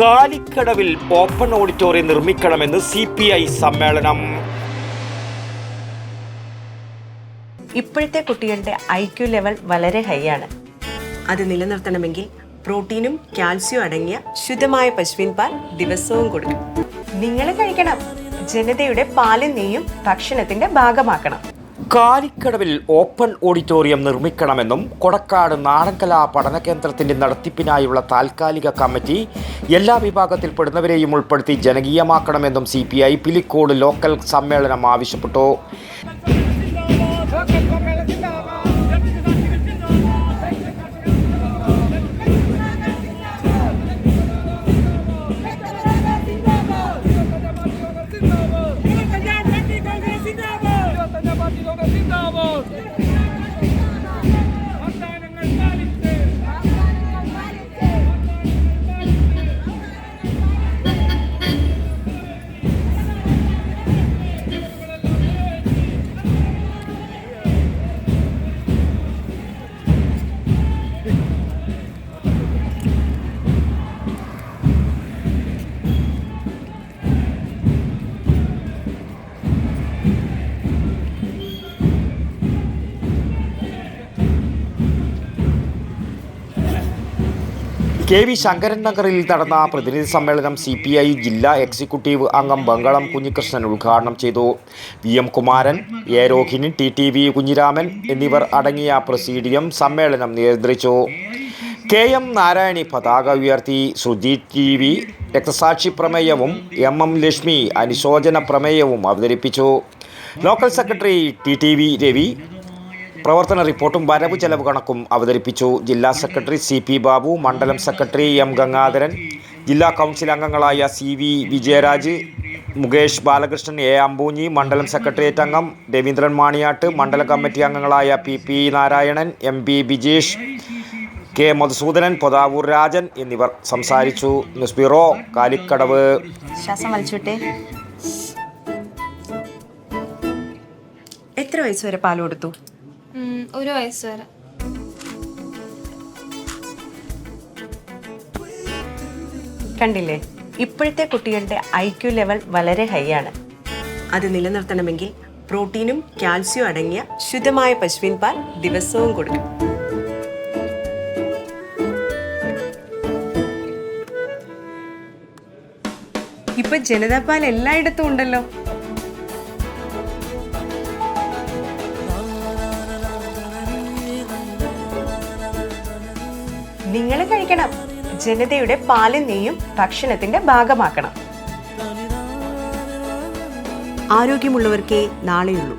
കാലിക്കടവിൽ open auditorium നിർമ്മിക്കണമെന്ന് CPI സമ്മേളനം. ഇപ്പോഴത്തെ കുട്ടികളുടെ IQ ലെവൽ വളരെ ഹൈ ആണ്. അത് നിലനിർത്തണമെങ്കിൽ പ്രോട്ടീനും കാൽസ്യവും അടങ്ങിയ ശുദ്ധമായ പശുവിൻ പാൽ ദിവസവും കൊടുക്കും. നിങ്ങൾ കഴിക്കണം. ജനതയുടെ പാലും നെയ്യും ഭക്ഷണത്തിന്റെ ഭാഗമാക്കണം. കാലിക്കടവിൽ ഓപ്പൺ ഓഡിറ്റോറിയം നിർമ്മിക്കണമെന്നും കൊടക്കാട് നാടൻകലാ പഠന കേന്ദ്രത്തിന്റെ നടത്തിപ്പിനായുള്ള താൽക്കാലിക കമ്മിറ്റി എല്ലാ വിഭാഗത്തിൽപ്പെടുന്നവരെയും ഉൾപ്പെടുത്തി ജനകീയമാക്കണമെന്നും CPI പിലിക്കോട് ലോക്കൽ സമ്മേളനം ആവശ്യപ്പെട്ടു. KV ശങ്കരൻ നഗറിൽ നടന്ന പ്രതിനിധി സമ്മേളനം CPI ജില്ലാ എക്സിക്യൂട്ടീവ് അംഗം ബംഗളം കുഞ്ഞികൃഷ്ണൻ ഉദ്ഘാടനം ചെയ്തു. VM Kumaran, A Rohini, TTV Kunhiraman എന്നിവർ അടങ്ങിയ പ്രസിഡിയം സമ്മേളനം നിയന്ത്രിച്ചു. KM നാരായണി പതാക ഉയർത്തി. ശ്രുതി TV രക്തസാക്ഷി പ്രമേയവും MM ലക്ഷ്മി അനുശോചന പ്രമേയവും അവതരിപ്പിച്ചു. ലോക്കൽ സെക്രട്ടറി TTV രവി പ്രവർത്തന റിപ്പോർട്ടും വരവ് ചെലവ് കണക്കും അവതരിപ്പിച്ചു. ജില്ലാ സെക്രട്ടറി CP ബാബു, മണ്ഡലം സെക്രട്ടറി M ഗംഗാധരൻ, ജില്ലാ കൗൺസിൽ അംഗങ്ങളായ CV വിജയരാജ്, മുകേഷ് ബാലകൃഷ്ണൻ, A അമ്പൂഞ്ഞി, മണ്ഡലം സെക്രട്ടേറിയറ്റ് അംഗം രവീന്ദ്രൻ മാണിയാട്ട്, മണ്ഡലം കമ്മിറ്റി അംഗങ്ങളായ PP Narayanan, MP Bijesh, K Madhusoodanan, Pothavoor Rajan എന്നിവർ സംസാരിച്ചു. News bureau, Kalikkadavu. ശ്വാസം വലിച്ചോട്ടെ. എത്ര വയസ്സ് വരെ പാൽ കൊടുത്തു? 1 വയസ്സ് വരെ. കണ്ടില്ലേ, ഇപ്പോഴത്തെ കുട്ടികളുടെ IQ ലെവൽ വളരെ ഹൈ ആണ്. അത് നിലനിർത്തണമെങ്കിൽ പ്രോട്ടീനും കാൽസ്യവും അടങ്ങിയ ശുദ്ധമായ പശുവിൻ പാൽ ദിവസവും കൊടുക്കും. ഇപ്പൊ ജനതാ പാൽ എല്ലായിടത്തും ഉണ്ടല്ലോ. നിങ്ങൾ കഴിക്കണം. ജനതയുടെ പാലും നെയ്യും ഭക്ഷണത്തിന്റെ ഭാഗമാക്കണം. ആരോഗ്യമുള്ളവർക്കേ നാളെയുള്ളൂ.